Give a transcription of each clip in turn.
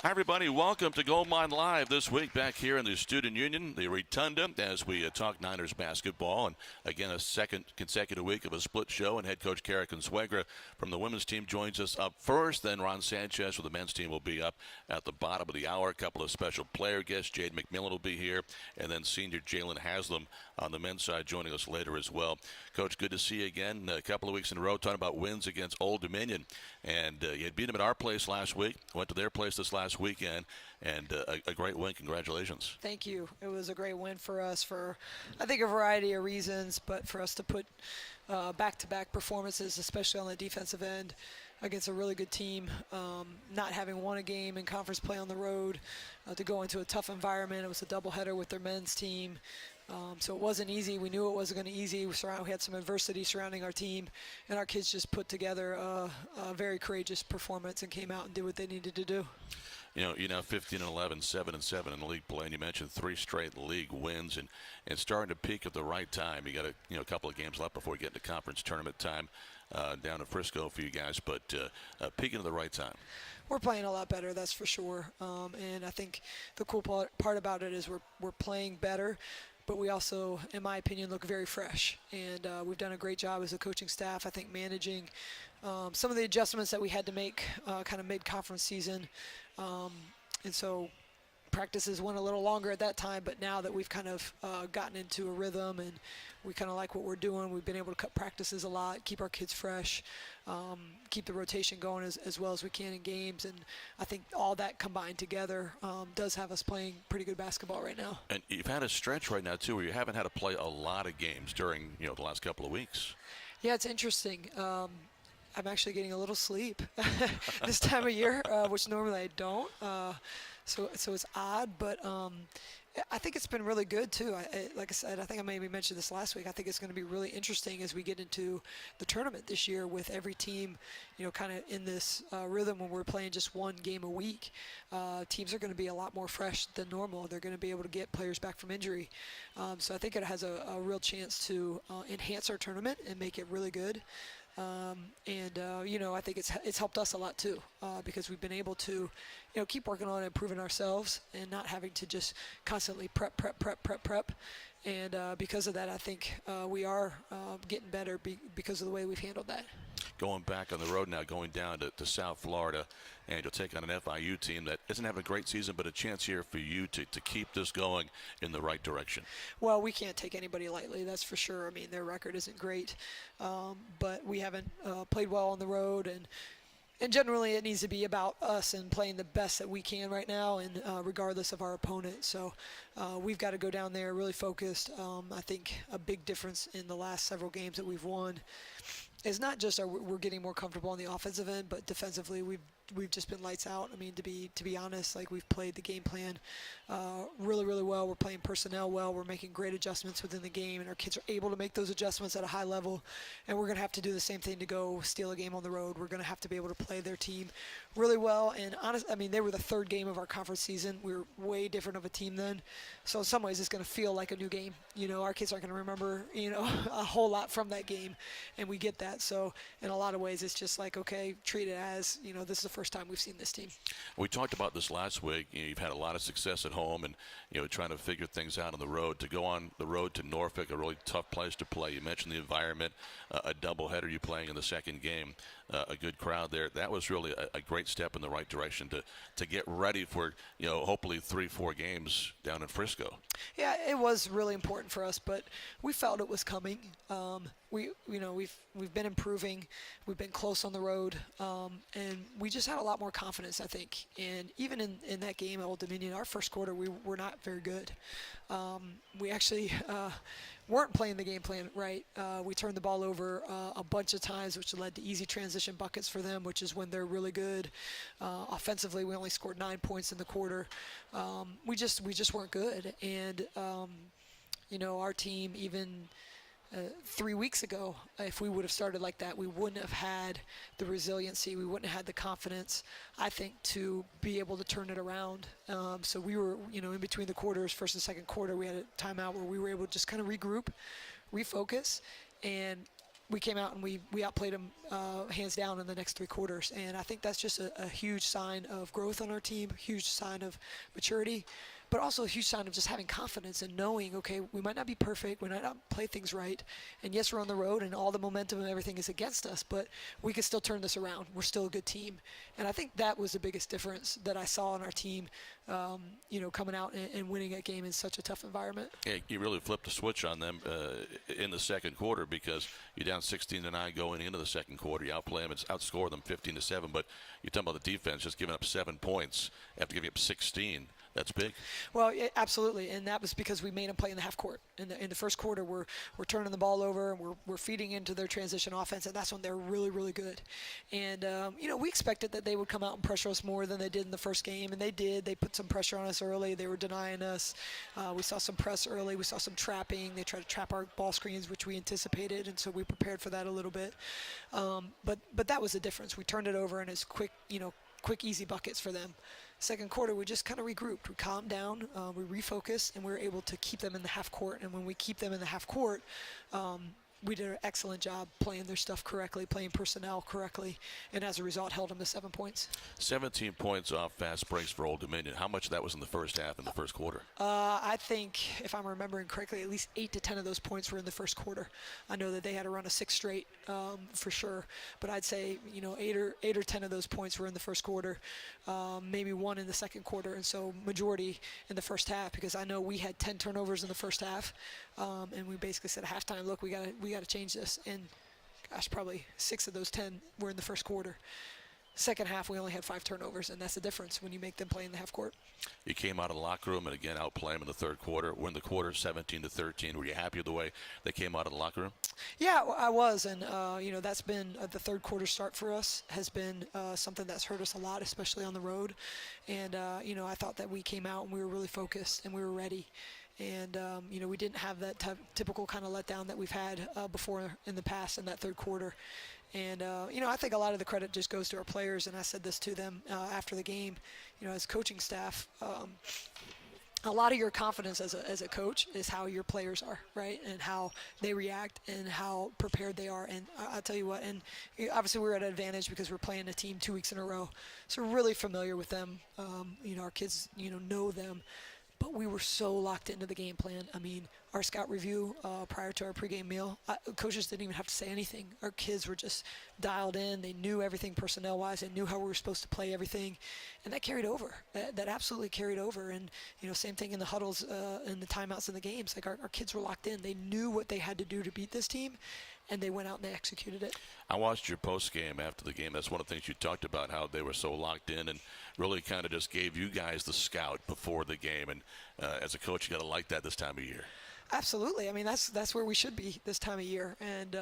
Hi, everybody. Welcome to Gold Mine Live this week back here in the Student Union, the Rotunda, as we talk Niners basketball. And again, a second consecutive week of a split show. And head coach Cara Consuegra from the women's team joins us up first. Then Ron Sanchez with the men's team will be up at the bottom of the hour. A couple of special player guests. Jada Mcmillian will be here. And then senior Jailan Haslem on the men's side joining us later as well. Coach, good to see you again. A couple of weeks in a row talking about wins against Old Dominion. And you had beat them at our place last week. Went to their place this last weekend, and a great win. Congratulations. Thank you. It was a great win for us for, I think, a variety of reasons, but for us to put back-to-back performances, especially on the defensive end, against a really good team, not having won a game in conference play on the road, to go into a tough environment. It was a doubleheader with their men's team. So it wasn't easy. We knew it wasn't going to be easy. We had some adversity surrounding our team, and our kids just put together a very courageous performance and came out and did what they needed to do. You know, 15-11, 7-7 in league play, and you mentioned 3 straight league wins, and starting to peak at the right time. You got a couple of games left before getting to conference tournament time down in Frisco for you guys, but peaking at the right time. We're playing a lot better, that's for sure. And I think the cool part about it is we're playing better, but we also, in my opinion, look very fresh. And we've done a great job as a coaching staff, I think, managing some of the adjustments that we had to make kind of mid-conference season. And so practices went a little longer at that time, but now that we've kind of gotten into a rhythm and we kind of like what we're doing, we've been able to cut practices a lot, keep our kids fresh, keep the rotation going as well as we can in games. And I think all that combined together does have us playing pretty good basketball right now. And you've had a stretch right now, too, where you haven't had to play a lot of games during, the last couple of weeks. Yeah, it's interesting. I'm actually getting a little sleep this time of year, which normally I don't. So it's odd, but I think it's been really good too. Like I said, I think I maybe mentioned this last week. I think it's going to be really interesting as we get into the tournament this year with every team, kind of in this rhythm when we're playing just one game a week. Teams are going to be a lot more fresh than normal. They're going to be able to get players back from injury. So I think it has a real chance to enhance our tournament and make it really good. I think it's helped us a lot too, because we've been able to, keep working on improving ourselves and not having to just constantly prep. And because of that, I think we are getting better because of the way we've handled that. Going back on the road now, going down to South Florida, and you'll take on an FIU team that isn't having a great season, but a chance here for you to keep this going in the right direction. Well, we can't take anybody lightly, that's for sure. I mean, their record isn't great, but we haven't played well on the road, and generally it needs to be about us and playing the best that we can right now, and regardless of our opponent. So we've got to go down there really focused. I think a big difference in the last several games that we've won is not just we're getting more comfortable on the offensive end, but defensively we've just been lights out. I mean, to be honest, like, we've played the game plan really, really well. We're playing personnel well. We're making great adjustments within the game, and our kids are able to make those adjustments at a high level. And we're going to have to do the same thing to go steal a game on the road. We're going to have to be able to play their team really well. And honestly, I mean, they were the third game of our conference season. We were way different of a team then. So in some ways, it's going to feel like a new game. Our kids aren't going to remember, a whole lot from that game, and we get that. So in a lot of ways, it's just like, okay, treat it as, this is the first time we've seen this team. We talked about this last week. You've had a lot of success at home and, trying to figure things out on the road. To go on the road to Norfolk, a really tough place to play. You mentioned the environment, a doubleheader you playing in the second game, a good crowd there. That was really a great step in the right direction to get ready for, hopefully 3-4 games down in Frisco. Yeah, it was really important for us, but we felt it was coming. We've been improving. We've been close on the road, and we just had a lot more confidence, I think. And even in that game at Old Dominion, our first quarter, we were not very good. We actually weren't playing the game plan right. We turned the ball over a bunch of times, which led to easy transition buckets for them, which is when they're really good. Offensively, we only scored 9 points in the quarter. We just weren't good. And our team, even 3 weeks ago, if we would have started like that, we wouldn't have had the resiliency. We wouldn't have had the confidence, I think, to be able to turn it around. So we were, in between the quarters, first and second quarter, we had a timeout where we were able to just kind of regroup, refocus, and we came out and we outplayed them hands down in the next 3 quarters. And I think that's just a huge sign of growth on our team, huge sign of maturity, but also a huge sign of just having confidence and knowing, okay, we might not be perfect, we might not play things right, and yes, we're on the road and all the momentum and everything is against us, but we can still turn this around. We're still a good team. And I think that was the biggest difference that I saw in our team, coming out and winning a game in such a tough environment. Yeah, you really flipped the switch on them in the second quarter, because you're down 16-9 going into the second quarter. You outplay them, outscore them 15-7, but you're talking about the defense just giving up 7 points after giving up 16. That's big. Well, absolutely, and that was because we made them play in the half court. In the first quarter, we're turning the ball over and we're feeding into their transition offense, and that's when they're really, really good. And we expected that they would come out and pressure us more than they did in the first game, and they did. They put some pressure on us early. They were denying us. We saw some press early. We saw some trapping. They tried to trap our ball screens, which we anticipated, and so we prepared for that a little bit. But that was the difference. We turned it over, and it's quick, easy buckets for them. Second quarter, we just kind of regrouped. We calmed down, we refocused, and we were able to keep them in the half court. And when we keep them in the half court, we did an excellent job playing their stuff correctly, playing personnel correctly, and as a result, held them to 7 points. 17 points off fast breaks for Old Dominion. How much of that was in the first half and the first quarter? I think, if I'm remembering correctly, at least 8 to 10 of those points were in the first quarter. I know that they had to run a 6 straight for sure, but I'd say 8 or 10 of those points were in the first quarter, maybe 1 in the second quarter, and so majority in the first half, because I know we had 10 turnovers in the first half, and we basically said at halftime, look, we got to change this, and gosh, probably 6 of those 10 were in the first quarter. Second half, we only had 5 turnovers, and that's the difference when you make them play in the half court. You came out of the locker room and again outplay them in the third quarter. We're in the quarter 17-13. Were you happy with the way they came out of the locker room? Yeah, I was, and that's been the third quarter start for us has been something that's hurt us a lot, especially on the road. And I thought that we came out and we were really focused and we were ready. And, we didn't have that typical kind of letdown that we've had before in the past in that third quarter. And, I think a lot of the credit just goes to our players, and I said this to them after the game, as coaching staff. A lot of your confidence as a coach is how your players are, right, and how they react and how prepared they are. And I'll tell you what, and obviously we're at an advantage because we're playing a team 2 weeks in a row. So we're really familiar with them. Our kids, know them. But we were so locked into the game plan. I mean, our scout review prior to our pregame meal, coaches didn't even have to say anything. Our kids were just dialed in. They knew everything personnel-wise. They knew how we were supposed to play everything. And that carried over. That absolutely carried over. And, same thing in the huddles and the timeouts in the games. Like, our kids were locked in. They knew what they had to do to beat this team, and they went out and they executed it. I watched your post game after the game. That's one of the things you talked about, how they were so locked in and really kind of just gave you guys the scout before the game. And as a coach, you got to like that this time of year. Absolutely. I mean, that's where we should be this time of year. And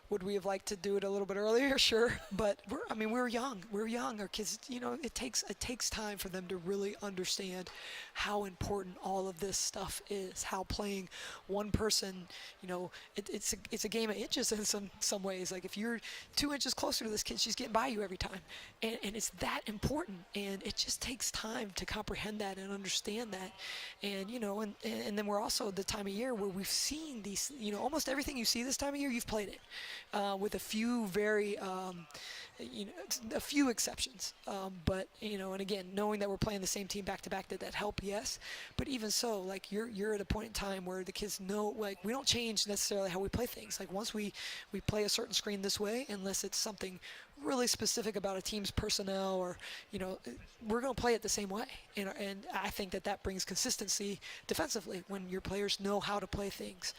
would we have liked to do it a little bit earlier? Sure. But we're young. We're young. Our kids, it takes time for them to really understand how important all of this stuff is. How playing one person, it's a game of inches in some ways. Like, if you're 2 inches closer to this kid, she's getting by you every time. And it's that important. And it just takes time to comprehend that and understand that. And and then we're also the time of year where we've seen these, almost everything you see this time of year, you've played it, with a few very, a few exceptions. But, and again, knowing that we're playing the same team back to back, did that help? Yes. But even so, like, you're at a point in time where the kids know, like, we don't change necessarily how we play things. Like, once we play a certain screen this way, unless it's something really specific about a team's personnel or, we're going to play it the same way. And I think that brings consistency defensively when your players know how to play things.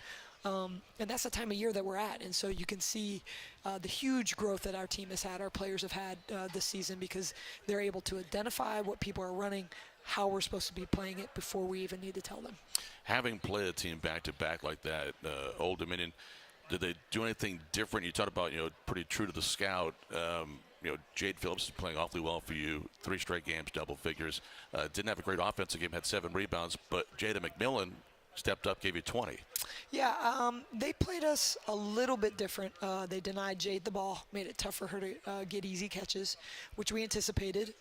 And that's the time of year that we're at. And so you can see the huge growth that our team has had, our players have had this season, because they're able to identify what people are running, how we're supposed to be playing it before we even need to tell them. Having played a team back-to-back like that, Old Dominion, did they do anything different? You talked about, pretty true to the scout. Jade Phillips is playing awfully well for you. 3 straight games, double figures. Didn't have a great offensive game, had 7 rebounds. But Jada Mcmillian stepped up, gave you 20. Yeah, they played us a little bit different. They denied Jade the ball, made it tough for her to get easy catches, which we anticipated.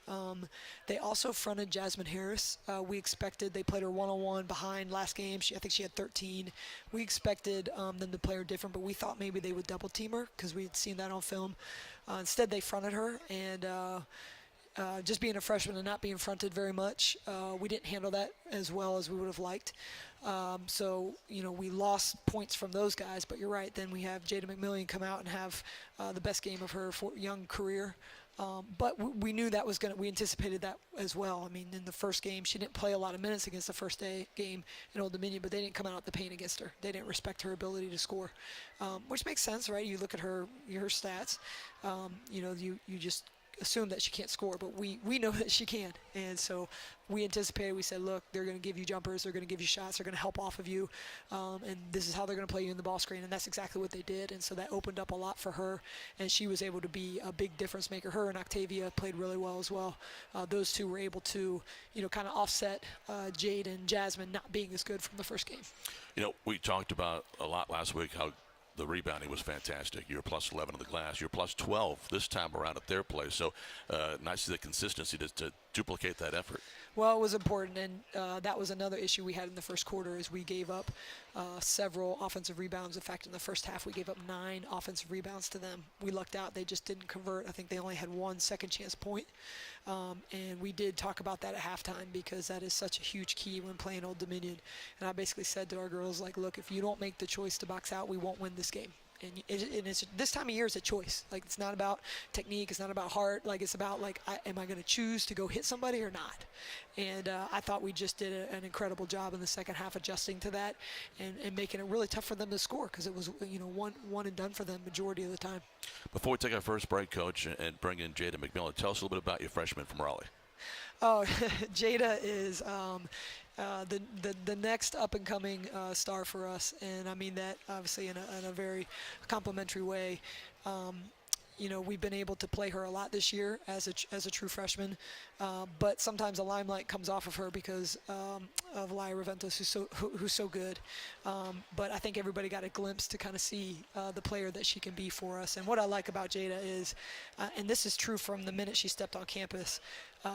They also fronted Jasmine Harris. We expected they played her one-on-one behind last game. I think she had 13. We expected them to play her different, but we thought maybe they would double team her because we had seen that on film. Instead, they fronted her, and just being a freshman and not being fronted very much, we didn't handle that as well as we would have liked. So, we lost points from those guys, but you're right. Then we have Jada Mcmillian come out and have the best game of her young career. But we knew that was we anticipated that as well. I mean, in the first game, she didn't play a lot of minutes against the first day game in Old Dominion, but they didn't come out of the paint against her. They didn't respect her ability to score, which makes sense, right? You look at her stats, you just assume that she can't score, but we know that she can. And so we anticipated, we said, look, they're going to give you jumpers, they're going to give you shots, they're going to help off of you, and this is how they're going to play you in the ball screen, and that's exactly what they did. And so that opened up a lot for her, and she was able to be a big difference maker. Her and Octavia played really well as well. Those two were able to, kind of offset Jade and Jasmine not being as good from the first game. We talked about a lot last week how the rebounding was fantastic. You're plus 11 on the glass. You're plus 12 this time around at their place. So nice to see the consistency to duplicate that effort. Well, it was important, and that was another issue we had in the first quarter is we gave up several offensive rebounds. In fact, in the first half, we gave up 9 offensive rebounds to them. We lucked out. They just didn't convert. I think they only had 1 second chance point. And we did talk about that at halftime because that is such a huge key when playing Old Dominion. And I basically said to our girls, look, if you don't make the choice to box out, we won't win this game. And it's this time of year is a choice. It's not about technique. It's not about heart. It's about am I going to choose to go hit somebody or not? And I thought we just did an incredible job in the second half adjusting to that and making it really tough for them to score because it was one and done for them majority of the time. Before we take our first break, Coach, and bring in Jada Mcmillian, tell us a little bit about your freshman from Raleigh. Oh, Jada is the next up-and-coming star for us, and I mean that obviously in a very complimentary way. We've been able to play her a lot this year as a true freshman, but sometimes the limelight comes off of her because of Laya Raventos, who's so good. But I think everybody got a glimpse to kind of see the player that she can be for us. And what I like about Jada is, and this is true from the minute she stepped on campus,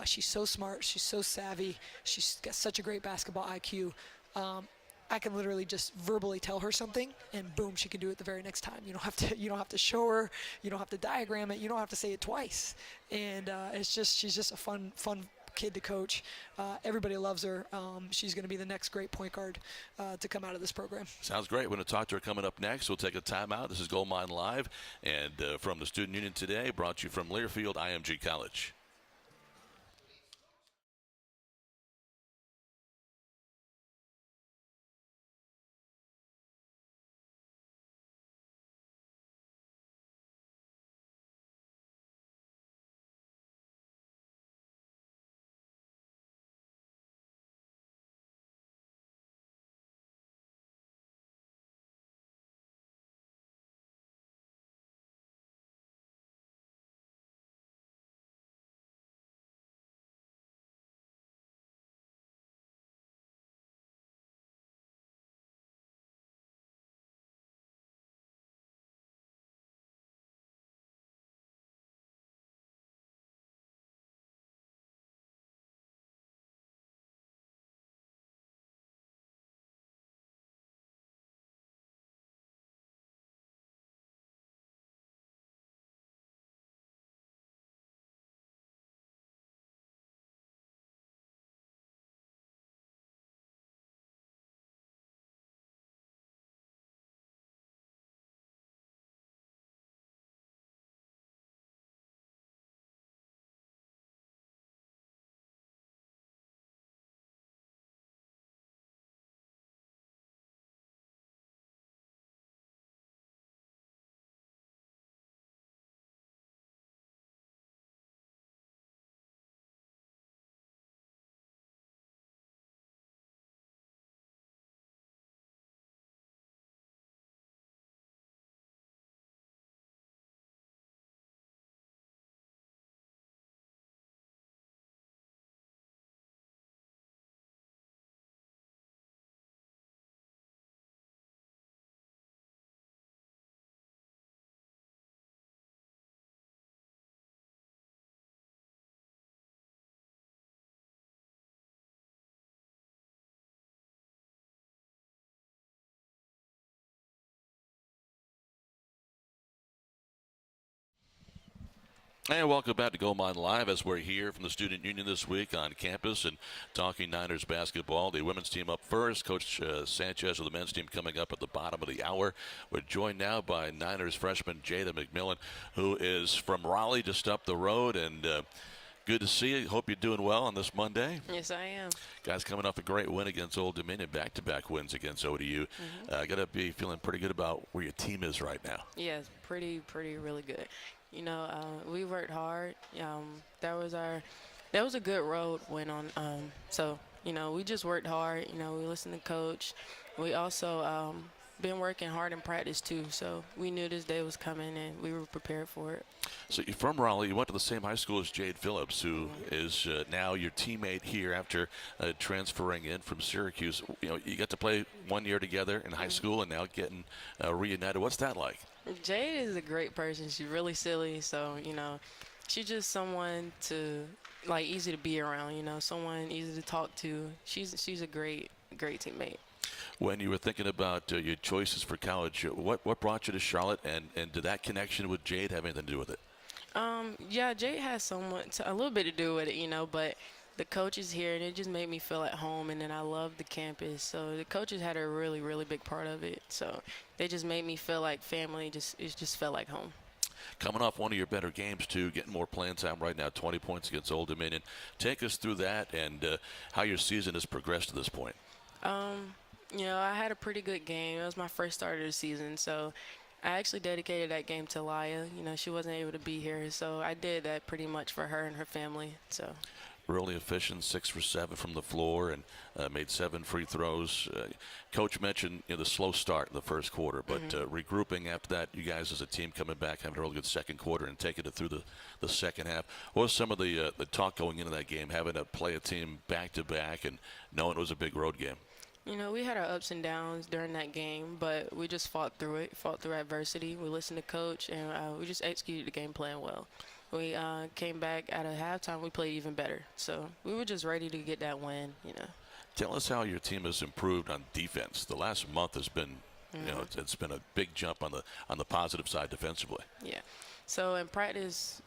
she's so smart, she's so savvy, she's got such a great basketball IQ. I can literally just verbally tell her something, and boom, she can do it the very next time. You don't have to show her, you don't have to diagram it, you don't have to say it twice. And she's just a fun kid to coach. Everybody loves her. She's going to be the next great point guard to come out of this program. Sounds great. We're going to talk to her coming up next. We'll take a timeout. This is Gold Mine Live, and from the Student Union today, brought to you from Learfield IMG College. And welcome back to Gold Mine Live as we're here from the Student Union this week on campus and talking Niners basketball. The women's team up first. Coach Sanchez with the men's team coming up at the bottom of the hour. We're joined now by Niners freshman Jada Mcmillian, who is from Raleigh, just up the road. And good to see you. Hope you're doing well on this Monday. Yes, I am. Guys coming off a great win against Old Dominion, back-to-back wins against ODU. Got to be feeling pretty good about where your team is right now. Yeah, it's pretty, really good. You know, we worked hard. That was a good road win on. So, you know, we just worked hard. You know, we listened to coach. We also been working hard in practice too. So we knew this day was coming and we were prepared for it. So you're from Raleigh. You went to the same high school as Jade Phillips, who is now your teammate here after transferring in from Syracuse. You know, you got to play 1 year together in high school and now getting reunited. What's that like? Jade is a great person. She's really silly. So, you know, she's just someone easy to be around, you know, someone easy to talk to. She's a great teammate. When you were thinking about your choices for college, what brought you to Charlotte, and did that connection with Jade have anything to do with it? Yeah, Jade has a little bit to do with it, you know, but the coaches here, and it just made me feel at home, and then I love the campus. So the coaches had a really, really big part of it. So they just made me feel like family. It just felt like home. Coming off one of your better games, too, getting more playing time right now, 20 points against Old Dominion. Take us through that and how your season has progressed to this point. You know, I had a pretty good game. It was my first start of the season, so I actually dedicated that game to Laya. You know, she wasn't able to be here, so I did that pretty much for her and her family. So really efficient, 6 for 7 from the floor, and made 7 free throws. Coach mentioned the slow start in the first quarter, but regrouping after that, you guys as a team coming back, having a real good second quarter and taking it through the second half. What was some of the talk going into that game, having to play a team back-to-back and knowing it was a big road game? You know, we had our ups and downs during that game, but we just fought through it, fought through adversity. We listened to coach, and we just executed the game plan well. We came back at a halftime. We played even better. So we were just ready to get that win, you know. Tell us how your team has improved on defense. The last month has been, you know, it's been a big jump on the positive side defensively. Yeah. So in practice,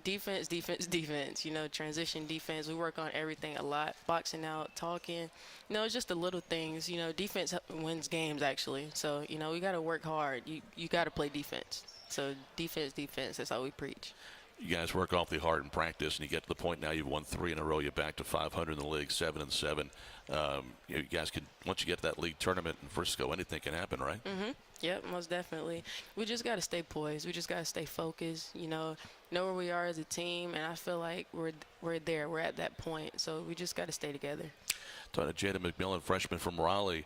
defense, you know, transition defense. We work on everything a lot, boxing out, talking. You know, it's just the little things. You know, defense wins games, actually. So, you know, we got to work hard. You got to play defense. So defense, that's all we preach. You guys work awfully hard in practice, and you get to the point now you've won 3 in a row. You're back to 500 in the league, 7-7. You guys can, once you get to that league tournament in Frisco, anything can happen, right? Yep, most definitely. We just got to stay poised. We just got to stay focused, you know where we are as a team, and I feel like we're there. We're at that point, so we just got to stay together. Talking to Jada Mcmillian, freshman from Raleigh,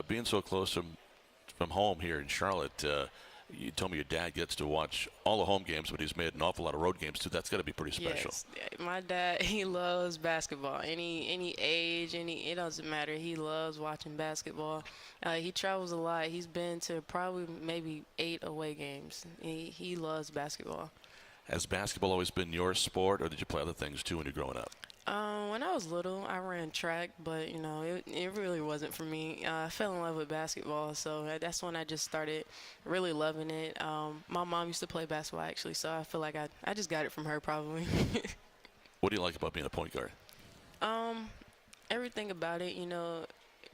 being so close from home here in Charlotte, you told me your dad gets to watch all the home games, but he's made an awful lot of road games, too. That's got to be pretty special. Yes. My dad, he loves basketball. Any age, it doesn't matter. He loves watching basketball. He travels a lot. He's been to probably maybe 8 away games. He loves basketball. Has basketball always been your sport, or did you play other things, too, when you're growing up? When I was little, I ran track, but, you know, it really wasn't for me. I fell in love with basketball, so that's when I just started really loving it. My mom used to play basketball, actually, so I feel like I just got it from her probably. What do you like about being a point guard? Everything about it, you know,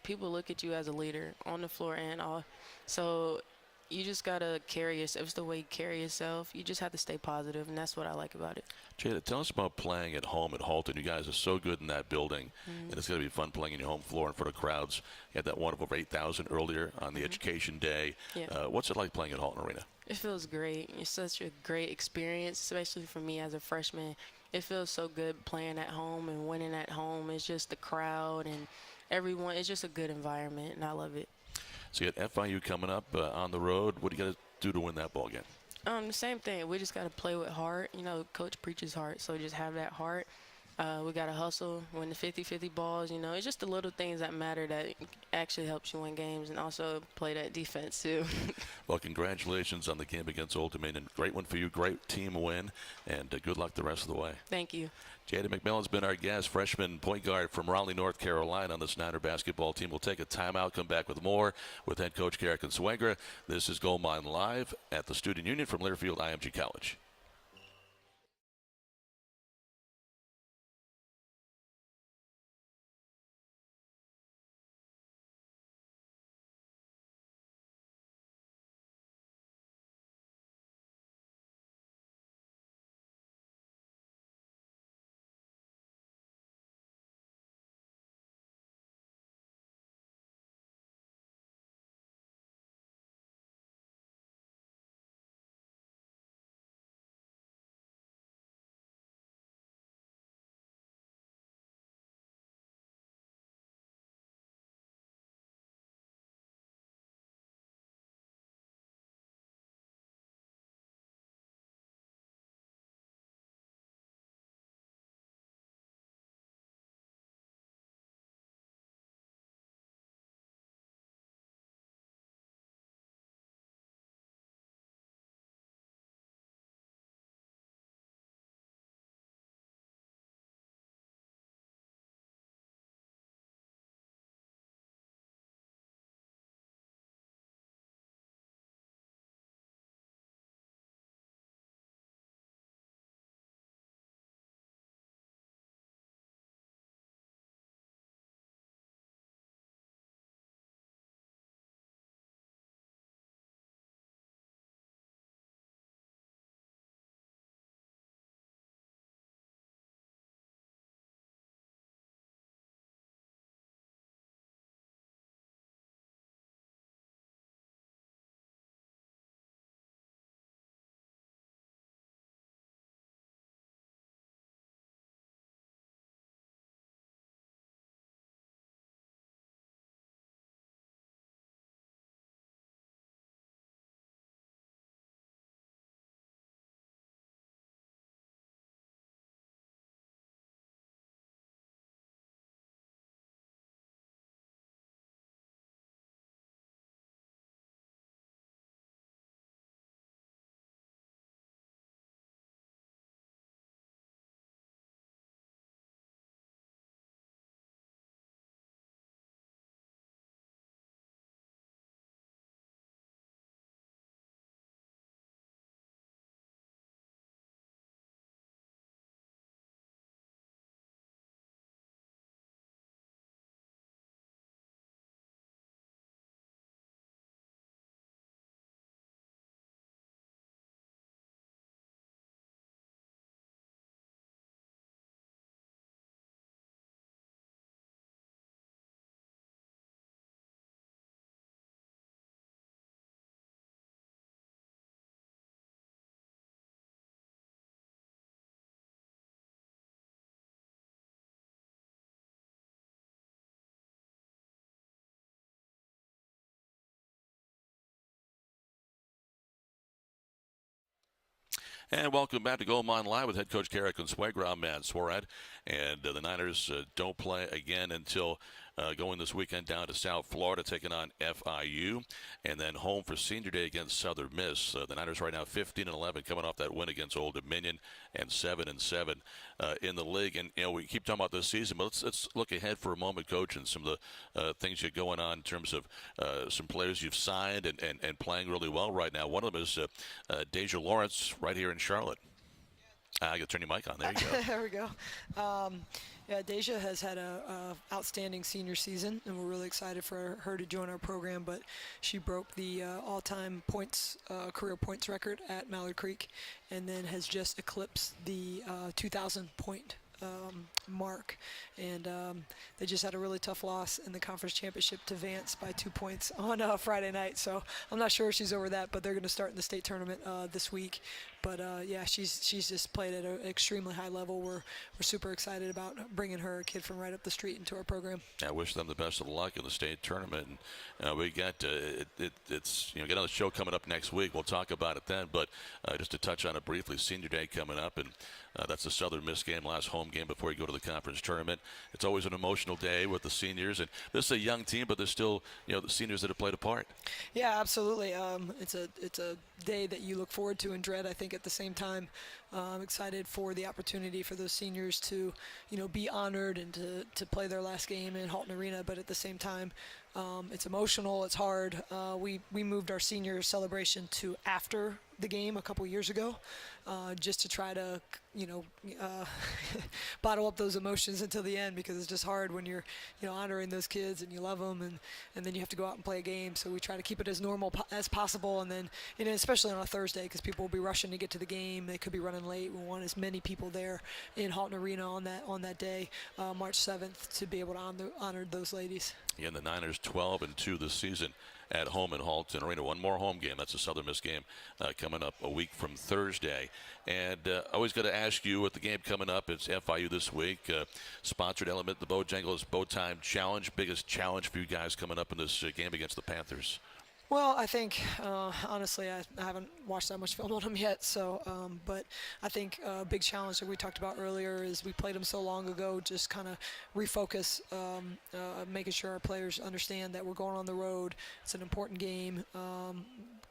people look at you as a leader on the floor and all. So you just got to carry yourself. It's the way you carry yourself. You just have to stay positive, and that's what I like about it. Jada, tell us about playing at home at Halton. You guys are so good in that building, and it's going to be fun playing in your home floor in front of crowds. You had that one of over 8,000 earlier on the Education Day. Yeah. What's it like playing at Halton Arena? It feels great. It's such a great experience, especially for me as a freshman. It feels so good playing at home and winning at home. It's just the crowd and everyone. It's just a good environment, and I love it. So you got FIU coming up on the road. What do you got to do to win that ball game? The same thing. We just got to play with heart. You know, coach preaches heart, so just have that heart. We got to hustle, win the 50-50 balls. You know, it's just the little things that matter that actually helps you win games, and also play that defense too. Well, congratulations on the game against Old Dominion. Great one for you. Great team win, and good luck the rest of the way. Thank you. Jada Mcmillian's been our guest, freshman point guard from Raleigh, North Carolina on this Niner basketball team. We'll take a timeout, come back with more with head coach Cara Consuegra. This is Gold Mine Live at the Student Union from Learfield IMG College. And welcome back to Gold Mine Live with head coach Cara Consuegra. I'm Matt Swierad. And the Niners don't play again until going this weekend down to South Florida, taking on FIU, and then home for Senior Day against Southern Miss. The Niners right now 15-11, coming off that win against Old Dominion, and 7-7 in the league. And we keep talking about this season, but let's look ahead for a moment, Coach, and some of the things you're going on in terms of some players you've signed and playing really well right now. One of them is Deja Lawrence right here in Charlotte. I got to turn your mic on. There you go. There we go. Yeah, Deja has had a outstanding senior season, and we're really excited for her to join our program. But she broke the all-time points, career points record at Mallard Creek, and then has just eclipsed the 2,000-point mark. And they just had a really tough loss in the conference championship to Vance by 2 points on Friday night. So I'm not sure if she's over that, but they're going to start in the state tournament this week. But yeah, she's just played at an extremely high level. We're super excited about bringing her, a kid from right up the street, into our program. I wish them the best of luck in the state tournament. And we got it's got another show coming up next week. We'll talk about it then. But just to touch on it briefly, Senior Day coming up, and that's the Southern Miss game, last home game before you go to the conference tournament. It's always an emotional day with the seniors, and this is a young team, but there's still the seniors that have played a part. Yeah, absolutely. It's a day that you look forward to and dread, I think, at the same time. I'm excited for the opportunity for those seniors to be honored and to play their last game in Halton Arena, but at the same time, it's emotional, it's hard. We moved our senior celebration to after the game a couple years ago, just to try to bottle up those emotions until the end, because it's just hard when you're honoring those kids and you love them, and then you have to go out and play a game. So we try to keep it as normal as possible, and then especially on a Thursday, because people will be rushing to get to the game. They could be running late. We want as many people there in Halton Arena on that day, March 7th, to be able to honor those ladies. Yeah, and the Niners 12-2 this season at home in Halton Arena. One more home game. That's a Southern Miss game coming up a week from Thursday. And I always got to ask you, with the game coming up, it's FIU this week. Sponsored element, the Bojangles Bowtime Challenge. Biggest challenge for you guys coming up in this game against the Panthers? Well, I think, honestly, I haven't watched that much film on them yet. So, but I think a big challenge that we talked about earlier is we played them so long ago, just kind of refocus, making sure our players understand that we're going on the road. It's an important game.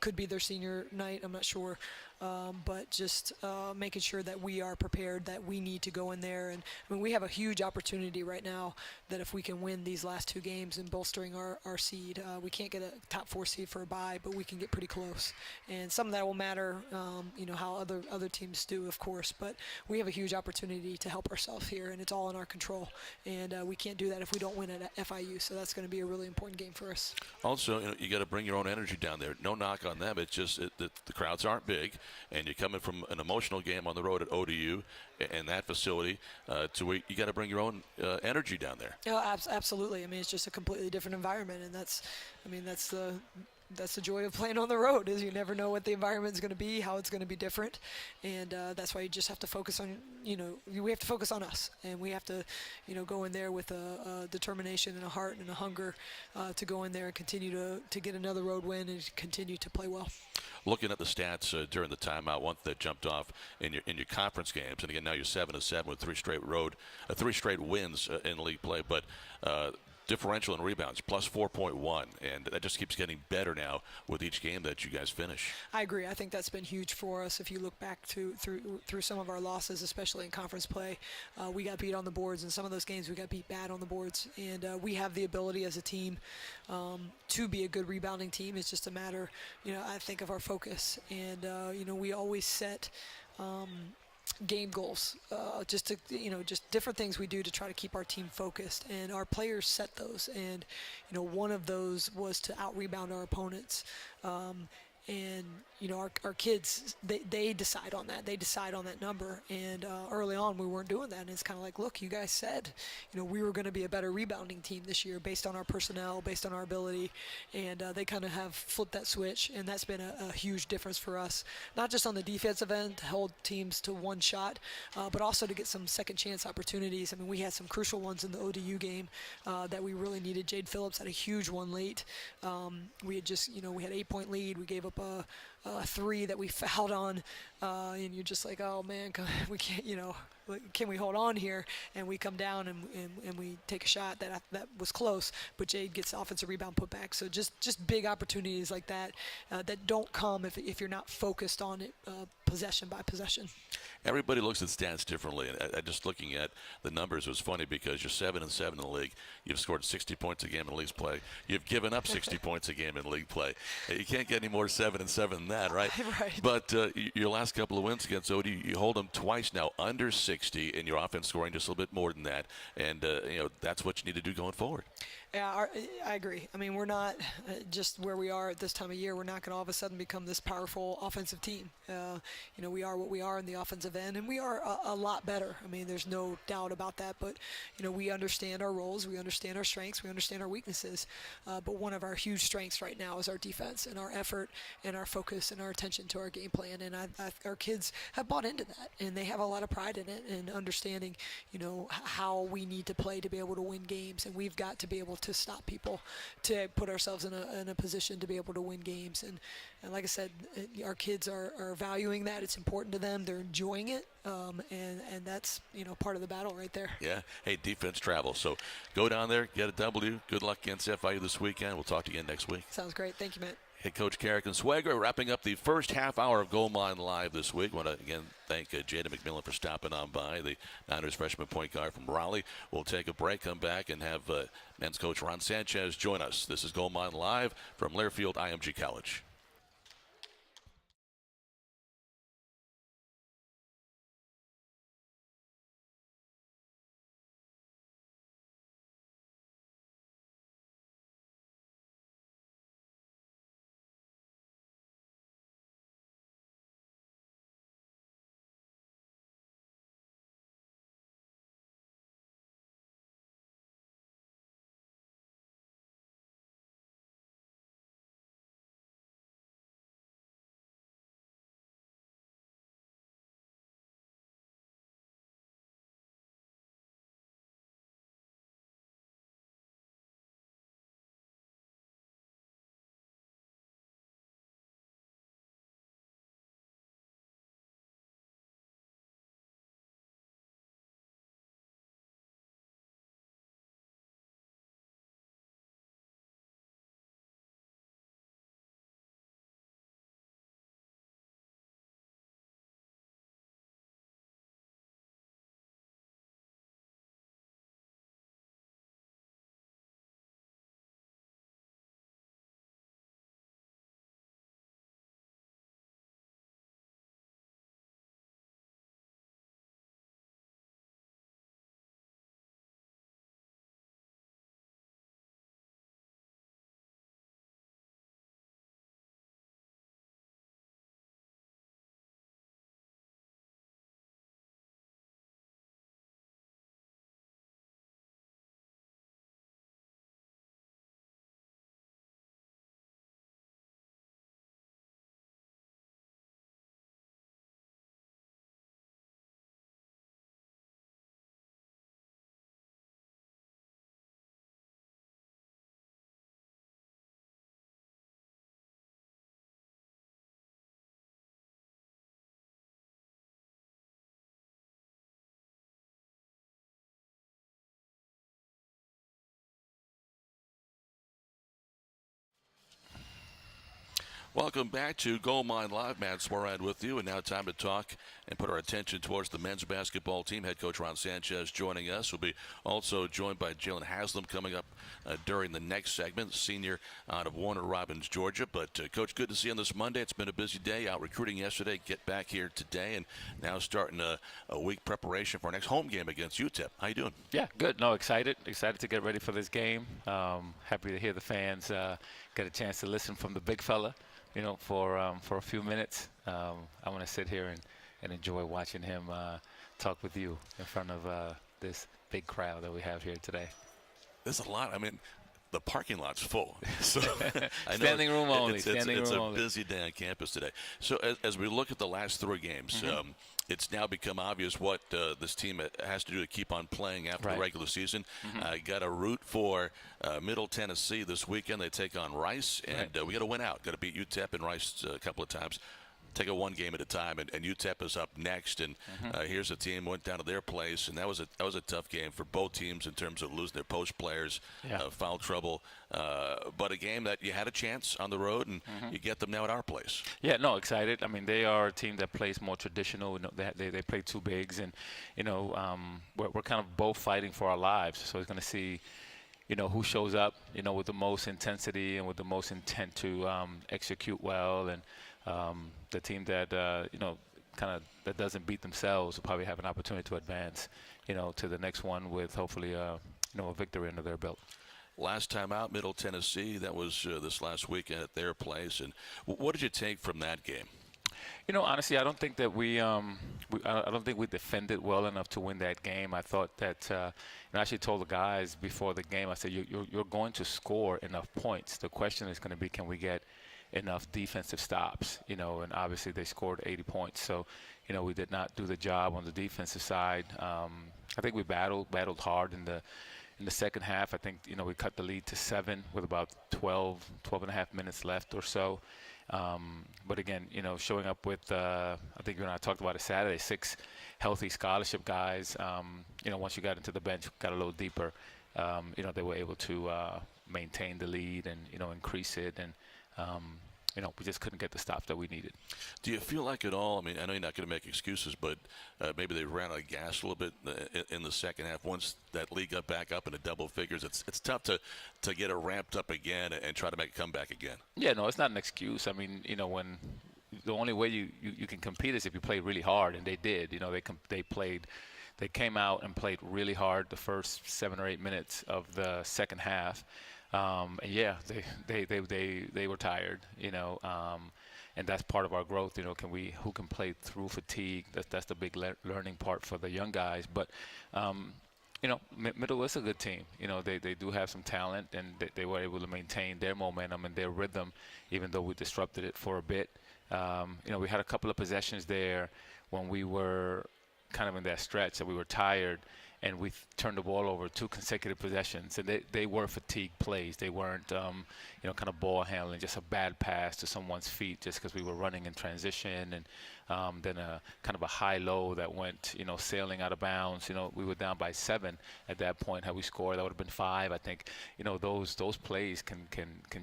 Could be their senior night, I'm not sure. But just making sure that we are prepared, that we need to go in there. And I mean, we have a huge opportunity right now that if we can win these last two games and bolstering our seed, we can't get a top 4 seed for a bye, but we can get pretty close. And some of that will matter, how other teams do, of course. But we have a huge opportunity to help ourselves here, and it's all in our control. And we can't do that if we don't win at FIU. So that's going to be a really important game for us. Also, you got to bring your own energy down there. No knock on them. It's just the crowds aren't big. And you're coming from an emotional game on the road at ODU and that facility to where you got to bring your own energy down there. Yeah, absolutely. I mean, it's just a completely different environment, and that's the joy of playing on the road, is you never know what the environment is going to be, how it's going to be different, and that's why you just have to focus on, we have to focus on us, and we have to, go in there with a determination and a heart and a hunger to go in there and continue to get another road win and continue to play well. Looking at the stats during the timeout, one that jumped off in your conference games, and again now you're 7-7 with three straight wins in league play, but differential in rebounds plus 4.1, and that just keeps getting better now with each game that you guys finish. I agree. I think that's been huge for us. If you look back through some of our losses, especially in conference play, we got beat on the boards. In some of those games, we got beat bad on the boards, and we have the ability as a team to be a good rebounding team. It's just a matter, I think, of our focus, and we always set game goals, just different things we do to try to keep our team focused, and our players set those, and one of those was to out rebound our opponents, and our kids, they decide on that. They decide on that number, and early on we weren't doing that, and it's kind of like, look, you guys said we were going to be a better rebounding team this year based on our personnel, based on our ability, and they kind of have flipped that switch, and that's been a huge difference for us, not just on the defensive end to hold teams to one shot, but also to get some second chance opportunities. I mean, we had some crucial ones in the ODU game that we really needed. Jade Phillips had a huge one late. We had just we had 8-point lead. We gave up a three that we fouled on, and you're just like, oh man, we can't, can we hold on here? And we come down and we take a shot that was close, but Jade gets the offensive rebound put back. So just big opportunities like that that don't come if you're not focused on it possession by possession. Everybody looks at stats differently. And just looking at the numbers, it was funny because you're 7-7 in the league. You've scored 60 points a game in league play. You've given up 60 points a game in league play. You can't get any more 7-7 than that, right? Right. But your last couple of wins against OD, you hold them twice now under 60, and your offense scoring just a little bit more than that. And that's what you need to do going forward. Yeah, I agree. I mean, we're not just where we are at this time of year. We're not going to all of a sudden become this powerful offensive team. We are what we are in the offensive end, and we are a lot better. I mean, there's no doubt about that. But, we understand our roles. We understand our strengths. We understand our weaknesses. But one of our huge strengths right now is our defense and our effort and our focus and our attention to our game plan. And our kids have bought into that, and they have a lot of pride in it and understanding, how we need to play to be able to win games. And we've got to be able to stop people, to put ourselves in a position to be able to win games. And like I said, our kids are valuing that. It's important to them. They're enjoying it. And that's, part of the battle right there. Yeah. Hey, defense travels. So go down there, get a W. Good luck against FIU this weekend. We'll talk to you again next week. Sounds great. Thank you, Matt. Head coach Cara Consuegra wrapping up the first half hour of Gold Mine Live this week. I want to again thank Jada Mcmillian for stopping on by, the Niners freshman point guard from Raleigh. We'll take a break, come back, and have men's coach Ron Sanchez join us. This is Gold Mine Live from Learfield IMG College. Welcome back to Gold Mine Live. Matt Swierad with you, and now time to talk and put our attention towards the men's basketball team. Head coach Ron Sanchez joining us. We'll be also joined by Jailan Haslem coming up during the next segment, senior out of Warner Robins, Georgia. But, Coach, good to see you on this Monday. It's been a busy day, out recruiting yesterday, get back here today, and now starting a week preparation for our next home game against UTEP. How you doing? Yeah, good. No, excited to get ready for this game. Happy to hear the fans get a chance to listen from the big fella, for a few minutes. I want to sit here and enjoy watching him talk with you in front of this big crowd that we have here today. There's a lot. I mean, the parking lot's full. So I know Standing room only. It's room a only. busy day on campus today. So as we look at the last 3 games, it's now become obvious what this team has to do to keep on playing after the regular season. Got to root for Middle Tennessee this weekend. They take on Rice, and we got to win out. Got to beat UTEP and Rice a couple of times. Take it one game at a time, and UTEP is up next. And here's a team went down to their place, and that was a tough game for both teams in terms of losing their post players, foul trouble. But a game that you had a chance on the road, and you get them now at our place. Yeah, no, excited. I mean, they are a team that plays more traditional. You know, they play 2 bigs, and we're kind of both fighting for our lives. So it's going to see, who shows up, with the most intensity and with the most intent to execute well, and the team that kind of that doesn't beat themselves will probably have an opportunity to advance, to the next one with hopefully a victory under their belt. Last time out, Middle Tennessee, that was this last weekend at their place. And what did you take from that game? Honestly, I don't think that I don't think we defended well enough to win that game. I thought that, I actually told the guys before the game, I said, you're going to score enough points. The question is going to be, can we get enough defensive stops, and obviously they scored 80 points. So, we did not do the job on the defensive side. I think we battled hard in the second half. I think, we cut the lead to 7 with about 12 and a half minutes left or so. But again, showing up with, I think I talked about it Saturday, 6 healthy scholarship guys. Once you got into the bench, got a little deeper, they were able to maintain the lead and, increase it. And, we just couldn't get the stop that we needed. Do you feel like at all, I mean, I know you're not going to make excuses, but maybe they ran out of gas a little bit in the second half. Once that league got back up into double figures, it's tough to get it ramped up again and try to make a comeback again. Yeah, no, it's not an excuse. I mean, when the only way you can compete is if you play really hard, and they did. They came out and played really hard the first 7 or 8 minutes of the second half. And yeah, they were tired, and that's part of our growth. Who can play through fatigue? That's the big learning part for the young guys. But Middle is a good team. They do have some talent, and they were able to maintain their momentum and their rhythm, even though we disrupted it for a bit. We had a couple of possessions there when we were kind of in that stretch that we were tired, and we turned the ball over 2 consecutive possessions, and they were fatigue plays. They weren't, kind of ball handling, just a bad pass to someone's feet just because we were running in transition, and then a kind of a high-low that went, sailing out of bounds. We were down by 7 at that point. Had we scored, that would have been 5. I think, those plays can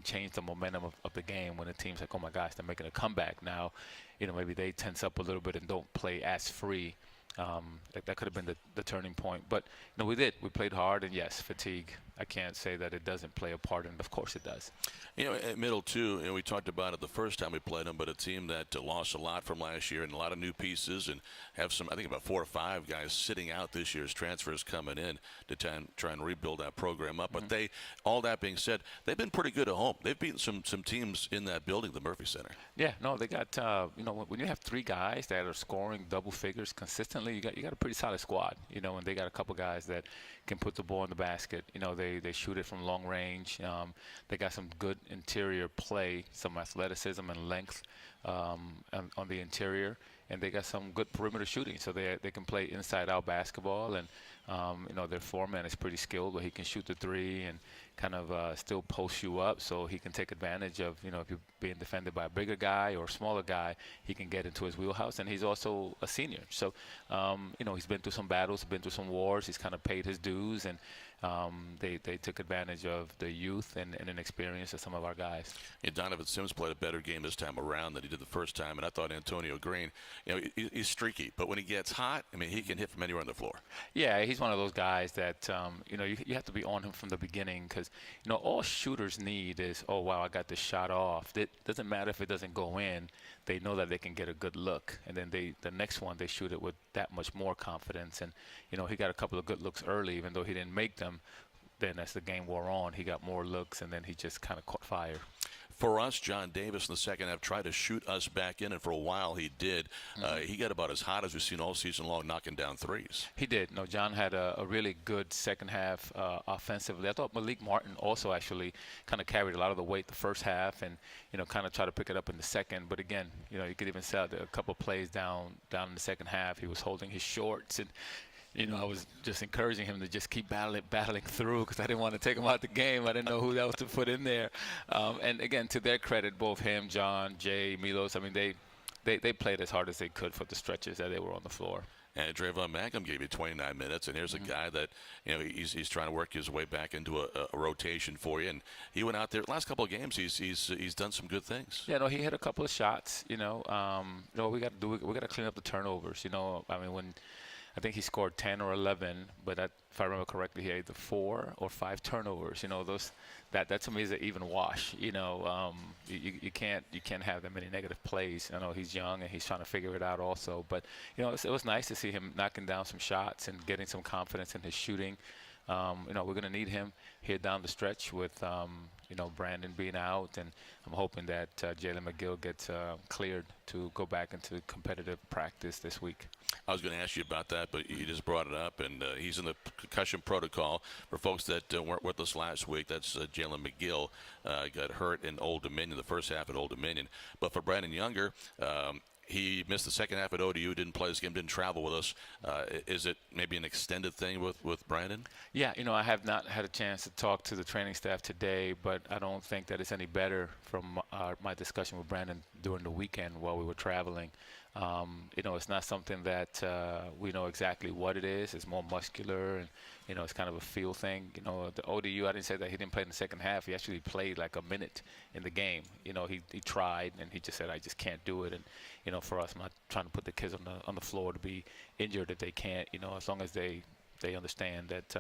change the momentum of the game when a team's like, oh my gosh, they're making a comeback now. Maybe they tense up a little bit and don't play as free. That could have been the turning point. But, we did. We played hard, and yes, fatigue. I can't say that it doesn't play a part, and of course it does. At Middle, too, we talked about it the first time we played them, but a team that lost a lot from last year and a lot of new pieces and have some, I think about 4 or 5 guys sitting out this year's transfers coming in to try and rebuild that program up. But all that being said, they've been pretty good at home. They've beaten some teams in that building, the Murphy Center. Yeah, no, they got, when you have 3 guys that are scoring double figures consistently, you got a pretty solid squad, and they got a couple guys that can put the ball in the basket. They shoot it from long range. They got some good interior play, some athleticism and length on the interior, and they got some good perimeter shooting. So they can play inside-out basketball, and their foreman is pretty skilled, but he can shoot the 3 and kind of still post you up, so he can take advantage of, if you're being defended by a bigger guy or a smaller guy, he can get into his wheelhouse. And he's also a senior, so he's been through some battles, been through some wars. He's kind of paid his dues, and they took advantage of the youth and inexperience of some of our guys. Donovan Sims played a better game this time around than he did the first time, and I thought Antonio Green, he's streaky, but when he gets hot, I mean, he can hit from anywhere on the floor. Yeah, he's one of those guys that you have to be on him from the beginning, because all shooters need is, oh wow, I got this shot off. It doesn't matter if it doesn't go in. They know that they can get a good look, and then the next one they shoot it with that much more confidence. And he got a couple of good looks early, even though he didn't make them. Then as the game wore on, he got more looks, and then he just kind of caught fire. For us, John Davis in the second half tried to shoot us back in, and for a while he did. He got about as hot as we've seen all season long, knocking down threes. He did. No, John had a really good second half offensively. I thought Malik Martin also actually kind of carried a lot of the weight the first half, and kind of tried to pick it up in the second. But again, you could even see a couple plays down in the second half. He was holding his shorts, and I was just encouraging him to just keep battling through, because I didn't want to take him out the game. I didn't know who else to put in there. And again, to their credit, both him, John, Jay, Milos, I mean, they played as hard as they could for the stretches that they were on the floor. And Drayvon Magum gave you 29 minutes, and here's a guy that he's trying to work his way back into a rotation for you. And he went out there last couple of games. He's done some good things. Yeah, no, he hit a couple of shots. We got to do. We got to clean up the turnovers. I mean, when I think he scored 10 or 11, but if I remember correctly, he had either 4 or 5 turnovers. That to me is an even wash. You can't have that many negative plays. I know he's young and he's trying to figure it out also, but it was nice to see him knocking down some shots and getting some confidence in his shooting. We're going to need him here down the stretch with Brandon being out, and I'm hoping that Jada Mcmillian gets cleared to go back into competitive practice this week. I was going to ask you about that, but you just brought it up, and he's in the concussion protocol. For folks that weren't with us last week, that's Jailan McMillian got hurt in Old Dominion, the first half at Old Dominion. But for Brandon Younger, he missed the second half at ODU, didn't play this game, didn't travel with us. Is it maybe an extended thing with Brandon? Yeah, I have not had a chance to talk to the training staff today, but I don't think that it's any better from my discussion with Brandon during the weekend while we were traveling. It's not something that we know exactly what it is. It's more muscular, and it's kind of a feel thing. The ODU, I didn't say that he didn't play in the second half. He actually played like a minute in the game. He tried, and he just said, I just can't do it. And for us, I'm not trying to put the kids on the floor to be injured if they can't. As long as they understand that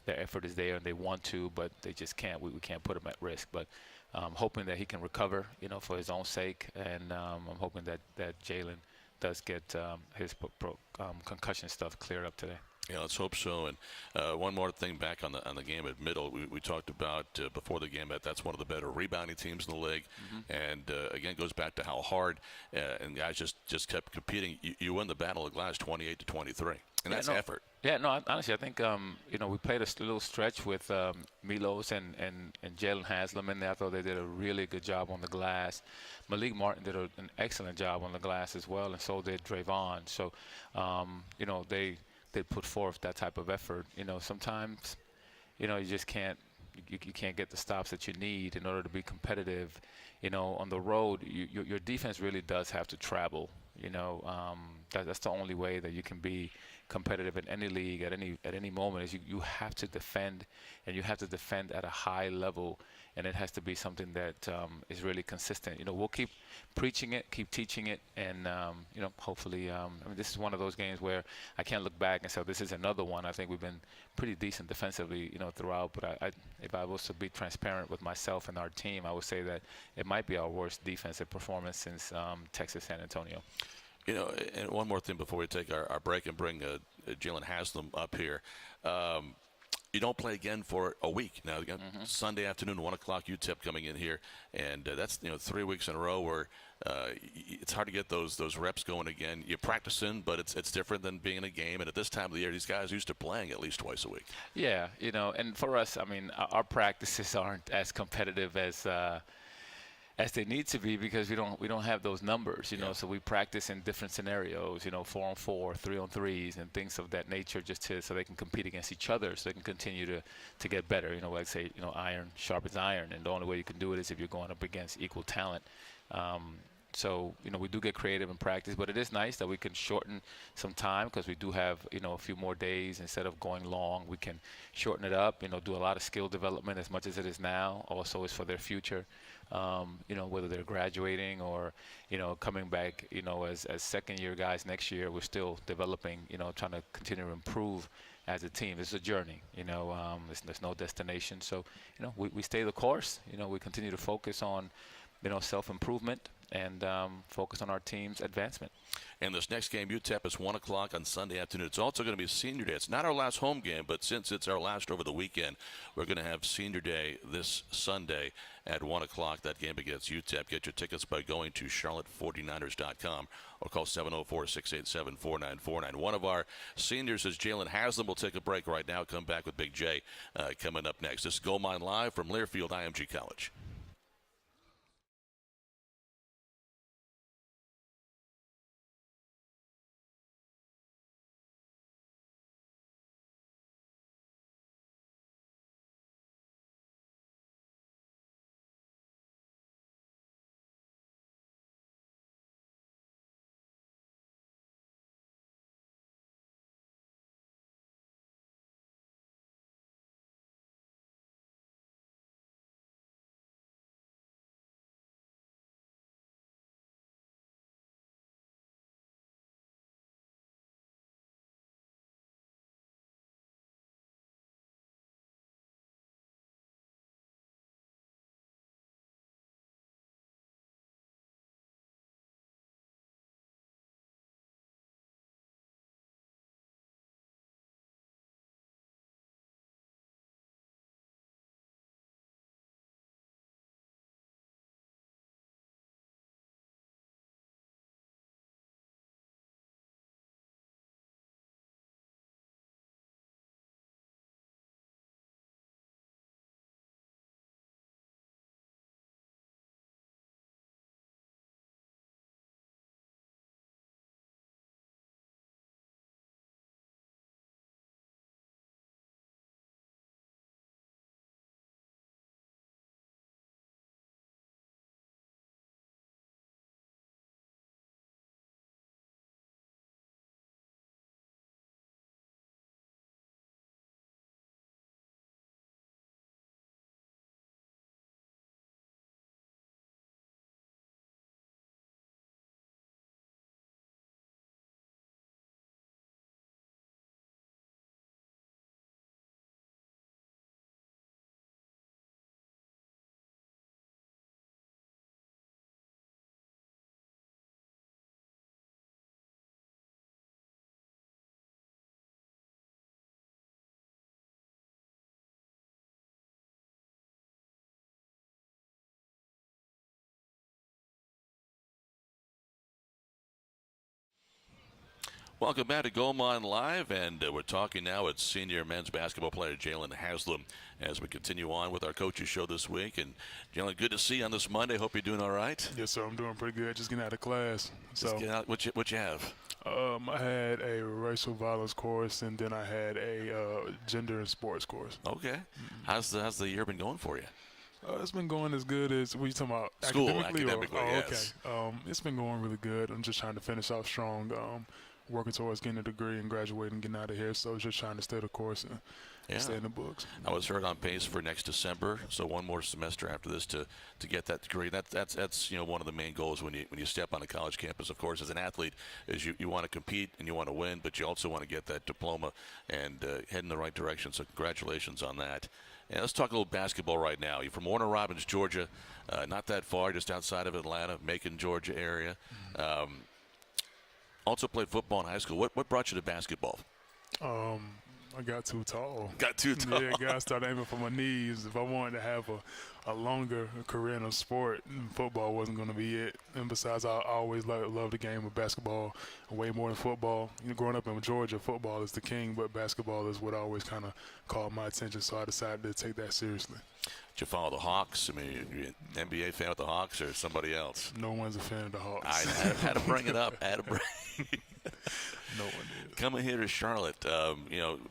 their effort is there and they want to, but they just can't. We can't put them at risk. But I'm hoping that he can recover, for his own sake, and I'm hoping that Jailan does get his concussion stuff cleared up today. Yeah, let's hope so. And one more thing back on the game at Middle, we talked about before the game that that's one of the better rebounding teams in the league, and again, it goes back to how hard and guys just kept competing. You win the battle of glass 28-23, and that's effort. Yeah, no, honestly, I think we played a little stretch with Milos and Jalen Haslem in there. I thought they did a really good job on the glass. Malik Martin did an excellent job on the glass as well, and so did Drayvon. So, they put forth that type of effort. Sometimes, you just can't you can't get the stops that you need in order to be competitive. On the road, your defense really does have to travel. That's the only way that you can be competitive in any league at any moment. Is you have to defend, and you have to defend at a high level, and it has to be something that is really consistent. We'll keep preaching it, keep teaching it, and hopefully, this is one of those games where I can't look back and say, this is another one. I think we've been pretty decent defensively, throughout. But if I was to be transparent with myself and our team, I would say that it might be our worst defensive performance since Texas San Antonio. And one more thing before we take our break and bring Jalen Haslem up here. You don't play again for a week. Now, again, Sunday afternoon, 1 o'clock, UTEP coming in here. And that's 3 weeks in a row where it's hard to get those reps going again. You're practicing, but it's different than being in a game. And at this time of the year, these guys are used to playing at least twice a week. Yeah, and for us, our practices aren't as competitive as they need to be, because we don't have those numbers, So we practice in different scenarios, 4-on-4, 3-on-3s, and things of that nature, just so they can compete against each other, so they can continue to get better. Like say, iron sharpens iron, and the only way you can do it is if you're going up against equal talent. So, we do get creative in practice, but it is nice that we can shorten some time, because we do have, a few more days. Instead of going long, we can shorten it up, do a lot of skill development as much as it is now. Also is for their future, whether they're graduating or, coming back, as second-year guys next year. We're still developing, trying to continue to improve as a team. It's a journey, there's no destination. So, we stay the course. We continue to focus on self-improvement, and focus on our team's advancement. And this next game, UTEP, is 1 o'clock on Sunday afternoon. It's also going to be Senior Day. It's not our last home game, but since it's our last over the weekend, we're going to have Senior Day this Sunday at 1 o'clock. That game against UTEP. Get your tickets by going to charlotte49ers.com or call 704-687-4949. One of our seniors is Jailan Haslem. We'll take a break right now. Come back with Big J coming up next. This is Gold Mine Live from Learfield IMG College. Welcome back to Gold Mine Live, and we're talking now with senior men's basketball player Jailan Haslem as we continue on with our coaches show this week. And Jailan, good to see you on this Monday. Hope you're doing all right. Yes, sir. I'm doing pretty good. Just getting out of class. Just get out. What you have? I had a racial violence course, and then I had a gender and sports course. Okay. How's the year been going for you? It's been going as good as we talking about School, academically. yes. Okay. It's been going really good. I'm just trying to finish off strong. Working towards getting a degree and graduating, getting out of here. So just trying to stay the course and stay in the books. I was heard on pace for next December, so one more semester after this to get that degree. That's one of the main goals when you step on a college campus. Of course, as an athlete, is you want to compete and you want to win, but you also want to get that diploma and head in the right direction. So congratulations on that. And let's talk a little basketball right now. You're from Warner Robins, Georgia, not that far, just outside of Atlanta, Macon, Georgia area. Also played football in high school. What brought you to basketball? I got too tall. Got too tall. Yeah, I started aiming for my knees. If I wanted to have a longer career in a sport, football wasn't going to be it. And besides, I always loved the game of basketball way more than football. Growing up in Georgia, football is the king, but basketball is what always kind of caught my attention, so I decided to take that seriously. Did you follow the Hawks? I mean, you an NBA fan with the Hawks or somebody else? No one's a fan of the Hawks. I had to bring it up. No one is. Coming here to Charlotte,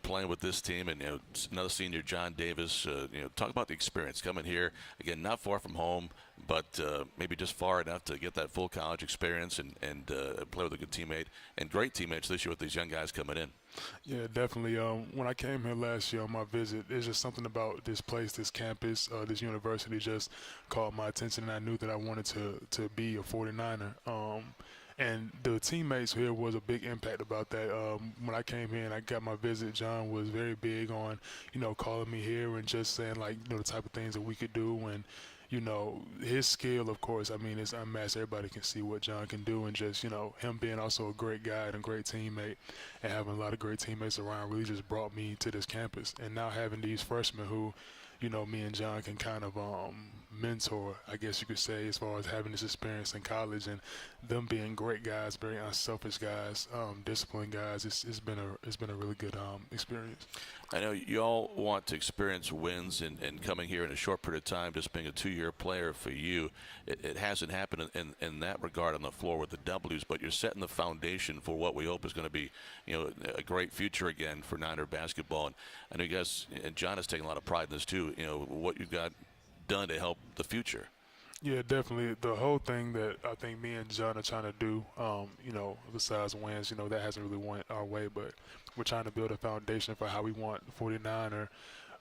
playing with this team and another senior, John Davis. Talk about the experience coming here again, not far from home, but maybe just far enough to get that full college experience and play with a good teammate and great teammates this year with these young guys coming in. Yeah, definitely. When I came here last year on my visit, there's just something about this place, this campus, this university just caught my attention, and I knew that I wanted to be a 49er. And the teammates here was a big impact about that. When I came here and I got my visit, John was very big on, calling me here and just saying, the type of things that we could do. And, you know, his skill, of course, I mean, it's unmatched. Everybody can see what John can do, and just, you know, him being also a great guy and a great teammate and having a lot of great teammates around really just brought me to this campus. And now having these freshmen who, you know, me and John can kind of mentor, I guess you could say, as far as having this experience in college and them being great guys, very unselfish guys, disciplined guys. It's been a really good experience. I know you all want to experience wins and coming here in a short period of time, just being a 2-year player for you. It hasn't happened in that regard on the floor with the W's, but you're setting the foundation for what we hope is going to be, you know, a great future again for Niner basketball. And I know you guys, and John has taken a lot of pride in this too, you know, what you've got done to help the future. Yeah, definitely. The whole thing that I think me and John are trying to do, you know, besides wins, you know, that hasn't really went our way, but we're trying to build a foundation for how we want 49er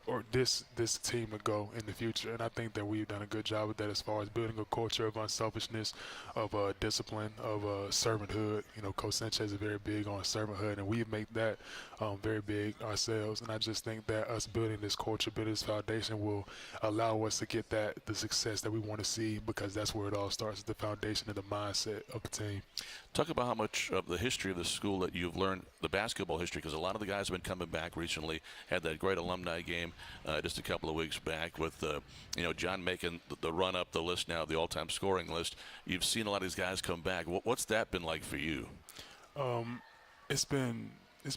or this team to go in the future. And I think that we've done a good job with that as far as building a culture of unselfishness, of discipline, of servanthood. You know, Coach Sanchez is very big on servanthood, and we make that very big ourselves. And I just think that us building this culture, building this foundation will allow us to get the success that we want to see, because that's where it all starts, the foundation and the mindset of the team. Talk about how much of the history of the school that you've learned, the basketball history, because a lot of the guys have been coming back recently. Had that great alumni game just a couple of weeks back with, you know, John making the run up the list now, the all-time scoring list. You've seen a lot of these guys come back. What's that been like for you? It's been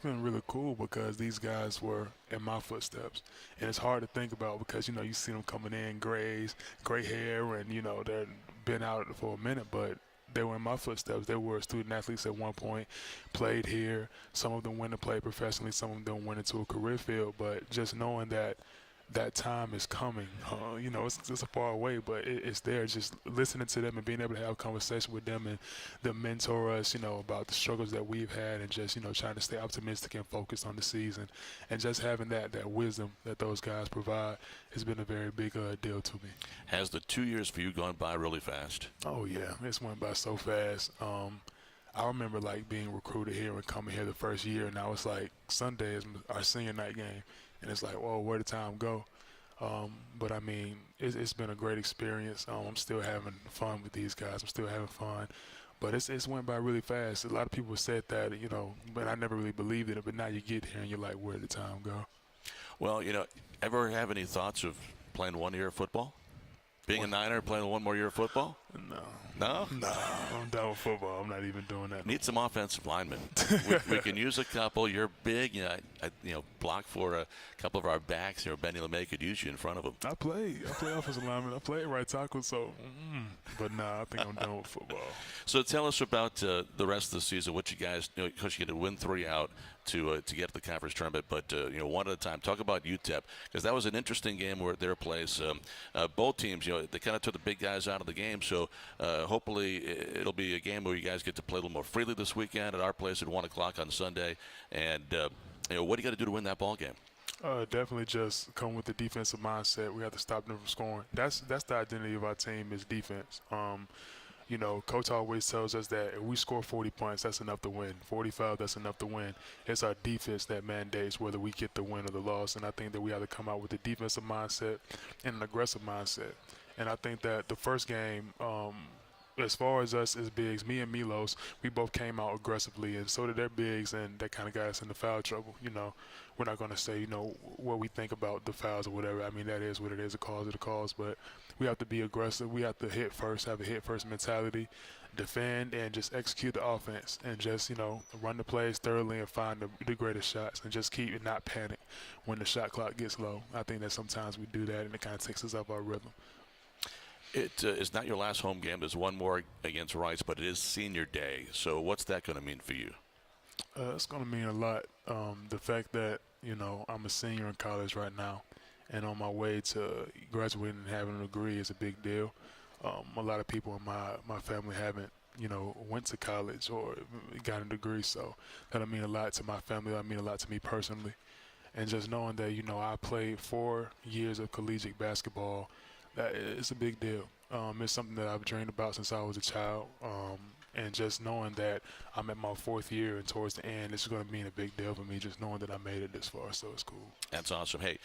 really cool because these guys were in my footsteps, and it's hard to think about because, you know, you see them coming in, gray hair, and, you know, they've been out for a minute, but they were in my footsteps. They were student athletes at one point, played here. Some of them went to play professionally. Some of them went into a career field. But just knowing that time is coming, you know, it's a far away, but it's there. Just listening to them and being able to have a conversation with them and them mentor us, you know, about the struggles that we've had, and just, you know, trying to stay optimistic and focused on the season, and just having that wisdom that those guys provide has been a very big deal to me. Has the 2 years for you gone by really fast? Oh yeah, it's went by so fast. I remember like being recruited here and coming here the first year, and now it's like Sunday is our senior night game. And it's like, whoa, where did time go? But, I mean, it's been a great experience. I'm still having fun with these guys. I'm still having fun. But it's went by really fast. A lot of people said that, you know, but I never really believed in it. But now you get here and you're like, where did time go? Well, you know, ever have any thoughts of playing 1 year of football? Being a Niner, playing 1 more year of football? No. No? No, I'm done with football. I'm not even doing that. Need some offensive linemen. we can use a couple. You're big. You know, you know, block for a couple of our backs. You know, Benny LeMay could use you in front of them. I play offensive lineman. I play right tackle. So, but nah, I think I'm done with football. So tell us about the rest of the season. What you guys, you know, because you get to win 3 out to get to the conference tournament, but you know, one at a time. Talk about UTEP, because that was an interesting game where at their place, both teams, you know, they kind of took the big guys out of the game. So hopefully it'll be a game where you guys get to play a little more freely this weekend at our place at 1 o'clock on Sunday. And you know, what do you got to do to win that ball game? Definitely just come with the defensive mindset. We have to stop them from scoring. That's the identity of our team, is defense. You know, Coach always tells us that if we score 40 points, that's enough to win. 45, that's enough to win. It's our defense that mandates whether we get the win or the loss. And I think that we have to come out with a defensive mindset and an aggressive mindset. And I think that the first game, as far as us as bigs, me and Milos, we both came out aggressively, and so did their bigs, and that kind of got us into foul trouble. You know, we're not going to say, you know, what we think about the fouls or whatever. I mean, that is what it is, a cause of the cause, but we have to be aggressive. We have to hit first, have a hit first mentality, defend, and just execute the offense, and just, you know, run the plays thoroughly and find the greatest shots, and just keep and not panic when the shot clock gets low. I think that sometimes we do that, and it kind of takes us off our rhythm. It is not your last home game. There's one more against Rice, but it is senior day. So what's that going to mean for you? It's going to mean a lot. The fact that, you know, I'm a senior in college right now, and on my way to graduating and having a degree is a big deal. A lot of people in my family haven't, you know, went to college or got a degree, so that'll mean a lot to my family. That'll mean a lot to me personally. And just knowing that, you know, I played 4 years of collegiate basketball, that it's a big deal. It's something that I've dreamed about since I was a child. And just knowing that I'm at my 4th year and towards the end, it's going to mean a big deal for me just knowing that I made it this far, so it's cool. That's awesome. Hey,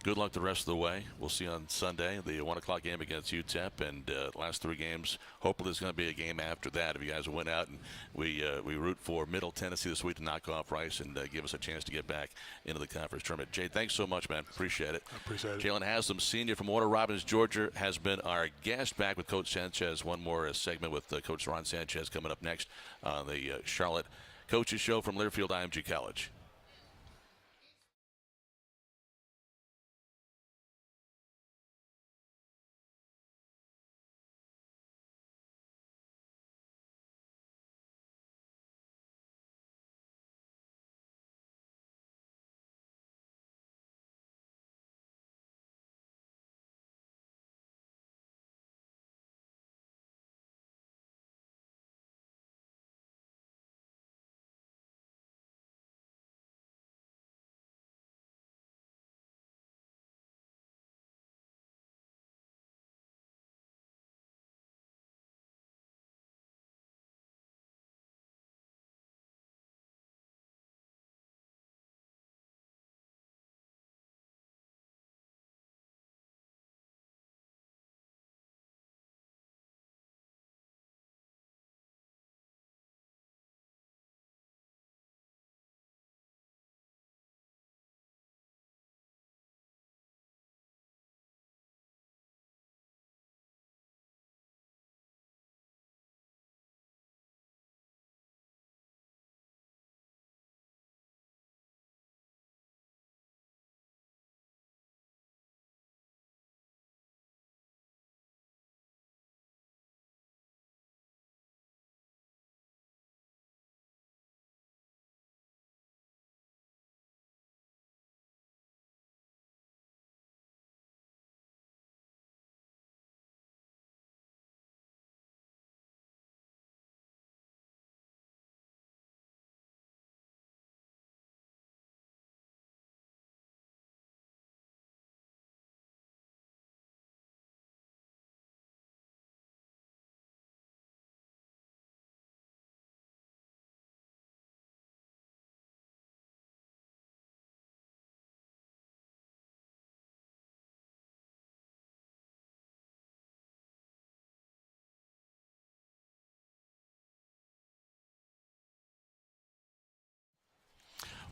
good luck the rest of the way. We'll see you on Sunday, the 1 o'clock game against UTEP, and last 3 games. Hopefully there's going to be a game after that if you guys win out. And we root for Middle Tennessee this week to knock off Rice and give us a chance to get back into the conference tournament. Jay, thanks so much, man. Appreciate it. I appreciate it. Jailan Haslem, senior from Warner Robins, Georgia, has been our guest. Back with Coach Sanchez. One more segment with Coach Ron Sanchez coming up next on the Charlotte Coaches Show from Learfield IMG College.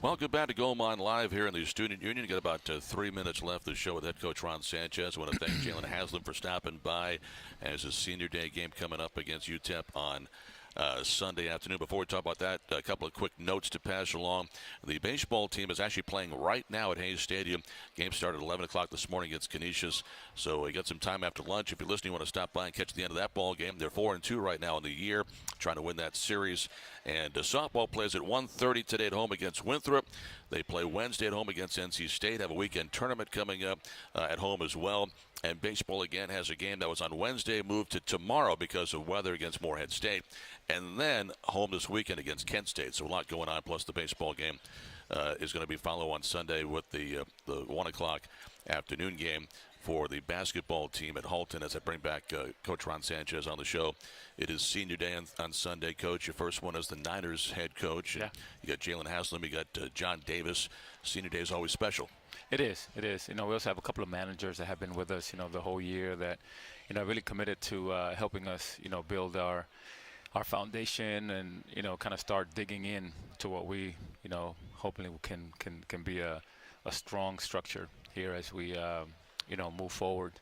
Welcome back to Gold Mine Live here in the Student Union. Got about 3 minutes left of the show with head coach Ron Sanchez. I want to thank Jailan Haslem for stopping by as his senior day game coming up against UTEP on Sunday afternoon. Before we talk about that, a couple of quick notes to pass along. The baseball team is actually playing right now at Hayes Stadium. Game started at 11 o'clock this morning against Canisius. So we got some time after lunch. If you're listening, you want to stop by and catch the end of that ball game. They're 4-2 right now in the year, trying to win that series. And softball plays at 1:30 today at home against Winthrop. They play Wednesday at home against NC State. Have a weekend tournament coming up at home as well. And baseball again has a game that was on Wednesday moved to tomorrow because of weather against Morehead State. And then home this weekend against Kent State. So a lot going on, plus the baseball game is going to be followed on Sunday with the 1 o'clock afternoon game for the basketball team at Halton as I bring back Coach Ron Sanchez on the show. It is senior day on Sunday, Coach. Your first one as the Niners head coach. Yeah. You got Jailan Haslem, you got John Davis. Senior day is always special. It is. It is. You know, we also have a couple of managers that have been with us, you know, the whole year that, you know, really committed to helping us, you know, build our foundation and, you know, kind of start digging in to what we, you know, hopefully can be a strong structure here as we, you know, move forward.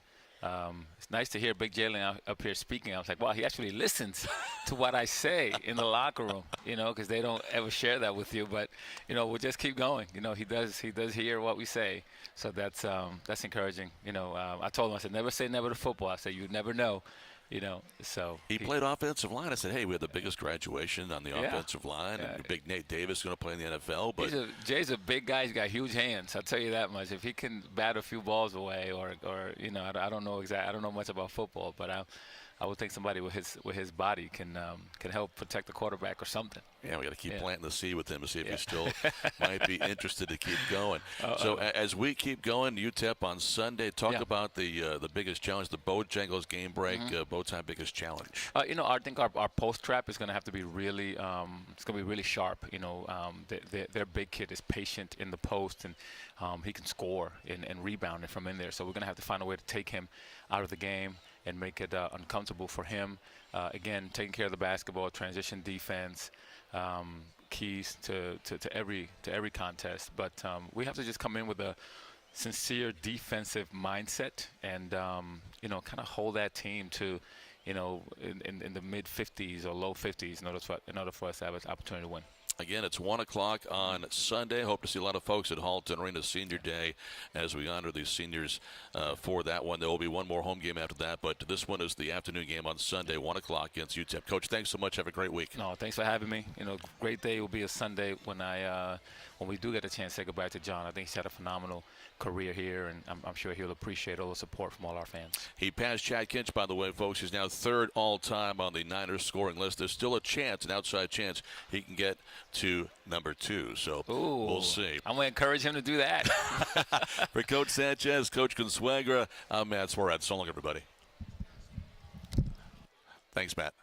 It's nice to hear Big Jailan up here speaking. I was like, wow, he actually listens to what I say in the locker room, you know, because they don't ever share that with you. But, you know, we'll just keep going. You know, he does hear what we say. So that's encouraging. You know, I told him, I said, never say never to football. I said, you never know. You know, so he played offensive line. I said, hey, we had the biggest graduation on the offensive line. And big Nate Davis is going to play in the NFL. But Jay's a big guy. He's got huge hands. I'll tell you that much. If he can bat a few balls away, or you know, I don't know exactly. I don't know much about football, but I would think somebody with his body can help protect the quarterback or something. Yeah, we got to keep planting the seed with him to see if he still might be interested to keep going. So as we keep going, UTEP on Sunday, talk about the biggest challenge, the Bojangles game break, Bowtime biggest challenge. I think our post trap is going to have to be really, it's going to be really sharp. Their big kid is patient in the post, and he can score and rebound from in there. So we're going to have to find a way to take him out of the game and make it uncomfortable for him. Again, taking care of the basketball, transition defense, keys to every contest. But we have to just come in with a sincere defensive mindset and kind of hold that team to in the mid 50s or low 50s in order for us to have an opportunity to win. Again, it's 1 o'clock on Sunday. Hope to see a lot of folks at Halton Arena Senior Day as we honor these seniors for that one. There will be one more home game after that, but this one is the afternoon game on Sunday, 1 o'clock against UTEP. Coach, thanks so much. Have a great week. No, thanks for having me. Great day will be a Sunday when we do get a chance to say goodbye to John. I think he's had a phenomenal career here, and I'm sure he'll appreciate all the support from all our fans. He passed Chad Kinch, by the way, folks. He's now third all-time on the Niners scoring list. There's still a chance, an outside chance, he can get to number 2. So we'll see. I'm going to encourage him to do that. For Coach Sanchez, Coach Consuegra, I'm Matt Swierad. So long, everybody. Thanks, Matt.